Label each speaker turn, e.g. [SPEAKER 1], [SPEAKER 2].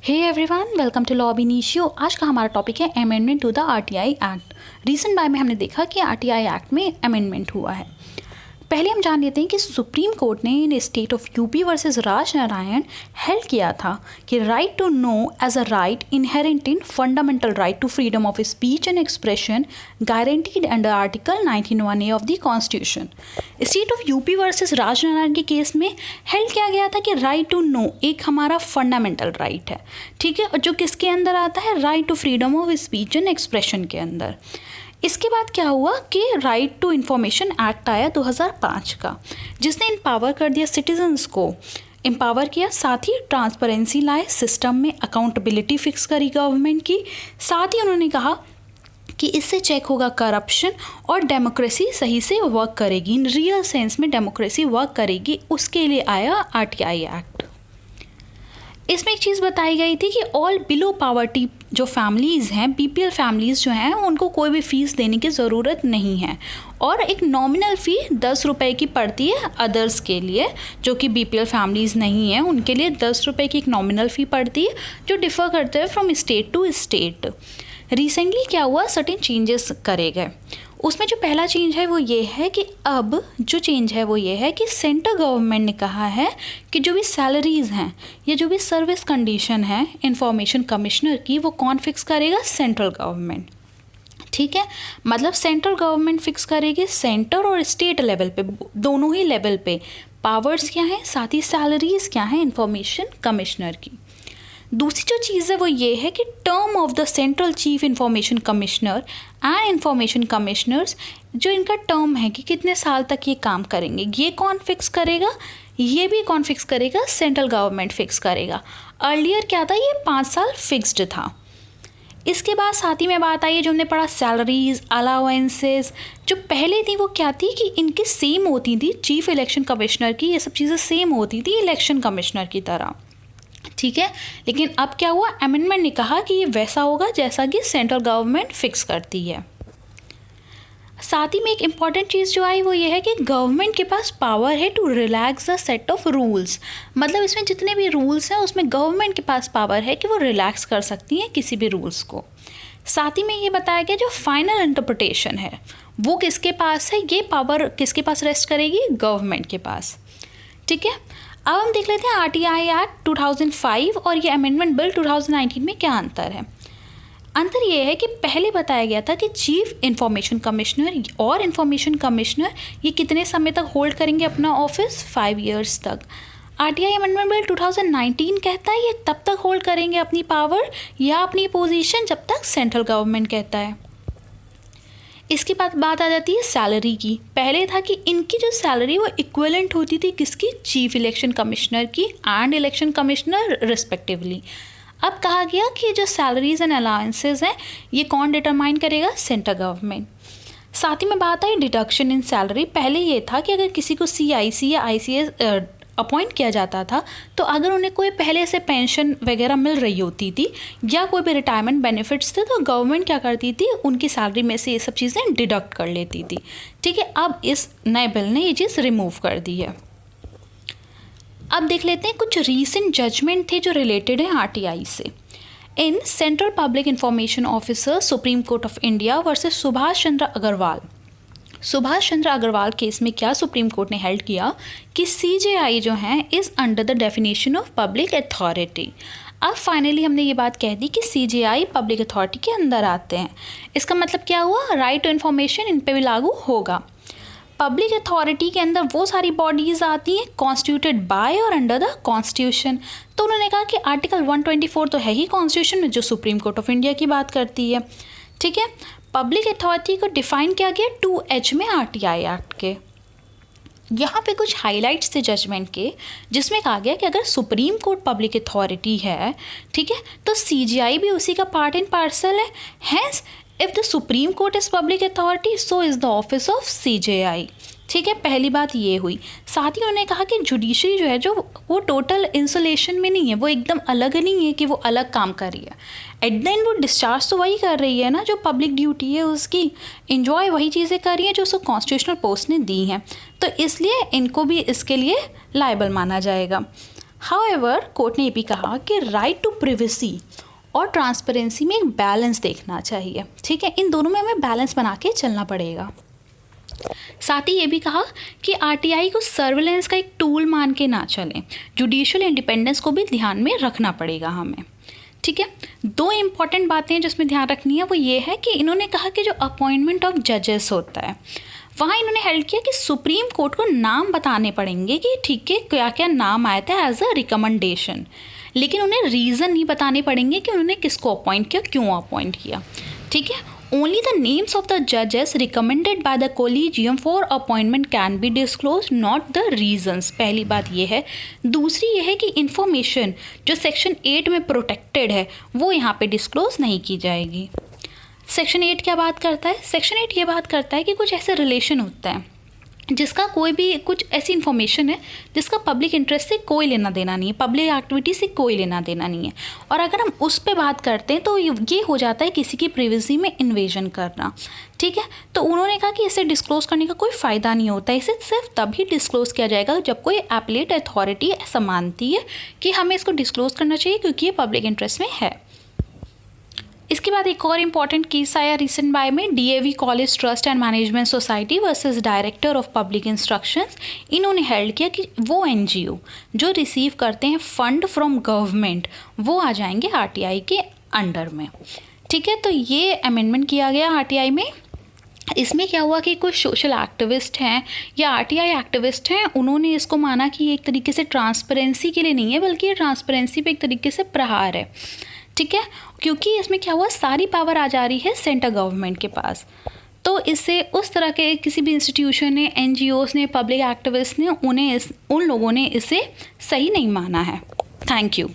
[SPEAKER 1] Hey everyone, welcome to Law Initio. आज का हमारा टॉपिक है amendment to the RTI act. Recent by में हमने देखा कि आरटीआई एक्ट में अमेंडमेंट हुआ है। पहले हम जान लेते हैं कि सुप्रीम कोर्ट ने in state of UP versus Raj Narayan held किया था कि right to know as a right inherent in fundamental right to freedom of speech and expression guaranteed under article 19(1)(a) of the constitution. State of UP versus Raj Narayan के case में held किया गया था कि right to no एक हमारा fundamental right है, ठीक है, और जो किसके अंदर आता है, right to freedom of speech and expression के अंदर। इसके बाद क्या हुआ कि राइट टू इन्फॉर्मेशन एक्ट आया 2005 का, जिसने एम्पावर कर दिया सिटीजन्स को, एम्पावर किया, साथ ही ट्रांसपेरेंसी लाए, सिस्टम में अकाउंटेबिलिटी फिक्स करी गवर्नमेंट की, साथ ही उन्होंने कहा कि इससे चेक होगा करप्शन और डेमोक्रेसी सही से वर्क करेगी, इन रियल सेंस में डेमोक्रेसी वर्क करेगी, उसके लिए आया आरटीआई एक्ट। इसमें एक चीज़ बताई गई थी कि ऑल बिलो पावर्टी जो फैमिलीज़ हैं, बीपीएल फैमिलीज़ जो हैं, उनको कोई भी फ़ीस देने की ज़रूरत नहीं है और एक नॉमिनल फ़ी 10 रुपये की पड़ती है अदर्स के लिए, जो कि बीपीएल फैमिलीज़ नहीं हैं उनके लिए 10 रुपये की एक नॉमिनल फ़ी पड़ती है, जो डिफ़र करते हैं from state to state. Recently क्या हुआ, सर्टेन चेंजेस करे गए। उसमें जो पहला चेंज है वो ये है कि अब जो चेंज है वो ये है कि सेंट्रल गवर्नमेंट ने कहा है कि जो भी सैलरीज़ हैं या जो भी सर्विस कंडीशन है इंफॉर्मेशन कमिश्नर की, वो कौन फिक्स करेगा, सेंट्रल गवर्नमेंट। ठीक है, मतलब सेंट्रल गवर्नमेंट फिक्स करेगी, सेंटर और स्टेट लेवल पे, दोनों ही लेवल पे पावर्स क्या हैं, साथ ही सैलरीज़ क्या हैं इंफॉर्मेशन कमिश्नर की। दूसरी जो चीज़ है वो ये है कि term of the central chief information commissioner and information commissioners, जो इनका टर्म है कि कितने साल तक ये काम करेंगे, ये कौन फिक्स करेगा, ये भी कौन फिक्स करेगा, सेंट्रल गवर्नमेंट फिक्स करेगा। अर्लियर क्या था, ये 5 साल फिक्स्ड था। इसके बाद साथ ही में बात आई है जो हमने पढ़ा सैलरीज, अलाउंसेस, जो पहले थी वो क्या थी कि इनकी सेम होती थी, चीफ इलेक्शन कमिश्नर की ये सब चीज़ें सेम होती थी इलेक्शन कमिश्नर की तरह, ठीक है। लेकिन अब क्या हुआ, अमेंडमेंट ने कहा कि ये वैसा होगा जैसा कि सेंट्रल गवर्नमेंट फिक्स करती है। साथ ही में एक इम्पॉर्टेंट चीज़ जो आई वो ये है कि गवर्नमेंट के पास पावर है to relax the set of rules, मतलब इसमें जितने भी रूल्स हैं उसमें गवर्नमेंट के पास पावर है कि वो रिलैक्स कर सकती है किसी भी रूल्स को। साथ ही में ये बताया गया जो फाइनल इंटरप्रिटेशन है वो किसके पास है, ये पावर किसके पास रेस्ट करेगी, गवर्नमेंट के पास, ठीक है। अब हम देख लेते हैं आरटीआई एक्ट 2005 और ये अमेंडमेंट बिल 2019 में क्या अंतर है। अंतर ये है कि पहले बताया गया था कि चीफ इंफॉर्मेशन कमिश्नर और इंफॉर्मेशन कमिश्नर ये कितने समय तक होल्ड करेंगे अपना ऑफिस, 5 इयर्स तक। आरटीआई अमेंडमेंट बिल 2019 कहता है ये तब तक होल्ड करेंगे अपनी पावर या अपनी पोजीशन जब तक सेंट्रल गवर्नमेंट कहता है। इसके बाद बात आ जाती है सैलरी की। पहले था कि इनकी जो सैलरी वो इक्विवेलेंट होती थी किसकी, चीफ इलेक्शन कमिश्नर की एंड इलेक्शन कमिश्नर रिस्पेक्टिवली। अब कहा गया कि जो सैलरीज एंड अलाउंसेस हैं ये कौन डिटरमाइन करेगा, सेंट्रल गवर्नमेंट। साथ ही में बात आई डिडक्शन इन सैलरी। पहले ये था कि अगर किसी को सीआईसी या आईसीएस अपॉइंट किया जाता था तो अगर उन्हें कोई पहले से पेंशन वगैरह मिल रही होती थी या कोई भी रिटायरमेंट बेनिफिट्स थे तो गवर्नमेंट क्या करती थी, उनकी सैलरी में से ये सब चीज़ें डिडक्ट कर लेती थी, ठीक है। अब इस नए बिल ने ये चीज़ रिमूव कर दी है। अब देख लेते हैं कुछ रीसेंट जजमेंट थे जो रिलेटेड है आरटीआई से। In central public information officer supreme court of India versus Subhash Chandra Agarwal. Subhash Chandra Agarwal case में क्या सुप्रीम कोर्ट ने हेल्ड किया कि सीजेआई जो है is under the definition of public authority. अब फाइनली हमने ये बात कह दी कि सीजेआई पब्लिक अथॉरिटी के अंदर आते हैं। इसका मतलब क्या हुआ, राइट टू इन्फॉर्मेशन इन पे भी लागू होगा। पब्लिक अथॉरिटी के अंदर वो सारी बॉडीज़ आती हैं कॉन्स्टिट्यूटेड बाय और अंडर द कॉन्स्टिट्यूशन। तो उन्होंने कहा कि आर्टिकल 124 तो है ही कॉन्स्टिट्यूशन में जो सुप्रीम कोर्ट ऑफ इंडिया की बात करती है, ठीक है। पब्लिक अथॉरिटी को डिफाइन किया गया 2H में आरटीआई एक्ट के। यहाँ पे कुछ हाइलाइट्स थे जजमेंट के, जिसमें कहा गया कि अगर सुप्रीम कोर्ट पब्लिक अथॉरिटी है, ठीक है, तो सीजीआई भी उसी का पार्ट एंड पार्सल है। Hence if the Supreme Court is public authority so is the office of CJI, ठीक है। पहली बात ये हुई। साथ ही उन्होंने कहा कि जुडिशरी जो है जो वो टोटल इंसुलेशन में नहीं है, वो एकदम अलग नहीं है कि वो अलग काम कर रही है। एट द एंड वो डिस्चार्ज तो वही कर रही है ना, जो पब्लिक ड्यूटी है उसकी, इंजॉय वही चीज़ें कर रही हैं जो उसको कॉन्स्टिट्यूशनल पोस्ट ने दी हैं, तो इसलिए इनको भी इसके लिए लायबल माना जाएगा। हाउएवर कोर्ट ने ये भी कहा कि राइट टू प्रिवेसी और ट्रांसपेरेंसी में एक बैलेंस देखना चाहिए, ठीक है, इन दोनों में हमें बैलेंस बना के चलना पड़ेगा। साथ ही ये भी कहा कि आरटीआई को सर्विलेंस का एक टूल मान के ना चलें, जुडिशियल इंडिपेंडेंस को भी ध्यान में रखना पड़ेगा हमें, ठीक है। दो इम्पॉर्टेंट बातें जिसमें ध्यान रखनी है वो ये है कि इन्होंने कहा कि जो अपॉइंटमेंट ऑफ जजेस होता है वहाँ इन्होंने हेल्ड किया कि सुप्रीम कोर्ट को नाम बताने पड़ेंगे कि ठीक है क्या क्या नाम आए थे एज अ रिकमेंडेशन, लेकिन उन्हें रीज़न नहीं बताने पड़ेंगे कि उन्होंने किसको अपॉइंट किया, क्यों अपॉइंट किया, ठीक है। Only the names of the जजेस recommended by the collegium for appointment can be disclose, not the reasons. पहली बात ये है। दूसरी ये है कि इन्फॉर्मेशन जो सेक्शन 8 में प्रोटेक्टेड है वो यहाँ पे डिस्क्लोज नहीं की जाएगी। सेक्शन 8 क्या बात करता है? सेक्शन 8 ये बात करता है कि कुछ ऐसे रिलेशन होता है जिसका कोई भी कुछ ऐसी इन्फॉर्मेशन है जिसका पब्लिक इंटरेस्ट से कोई लेना देना नहीं है, पब्लिक एक्टिविटी से कोई लेना देना नहीं है, और अगर हम उस पे बात करते हैं तो ये हो जाता है किसी की प्रिवेसी में इन्वेजन करना, ठीक है। तो उन्होंने कहा कि इसे डिस्क्लोज करने का कोई फ़ायदा नहीं होता, इसे सिर्फ तभी डिस्क्लोज किया जाएगा जब कोई एपलेट अथॉरिटी ऐसा मानती है कि हमें इसको डिस्क्लोज करना चाहिए क्योंकि ये पब्लिक इंटरेस्ट में है। इसके बाद एक और इम्पॉर्टेंट केस आया रिसेंट बाय में, DAV college trust and management society versus director of public instructions. इन्होंने हेल्ड किया कि वो एनजीओ जो रिसीव करते हैं फंड फ्रॉम गवर्नमेंट वो आ जाएंगे आरटीआई के अंडर में, ठीक है। तो ये अमेंडमेंट किया गया आरटीआई में। इसमें क्या हुआ कि कुछ सोशल एक्टिविस्ट हैं या आरटीआई एक्टिविस्ट हैं, उन्होंने इसको माना कि ये एक तरीके से ट्रांसपेरेंसी के लिए नहीं है बल्कि ये ट्रांसपेरेंसी पे एक तरीके से प्रहार है, ठीक है, क्योंकि इसमें क्या हुआ सारी पावर आ जा रही है सेंट्रल गवर्नमेंट के पास। तो इससे उस तरह के किसी भी इंस्टीट्यूशन ने, एनजीओस ने, पब्लिक एक्टिविस्ट ने उन लोगों ने इसे सही नहीं माना है। Thank you.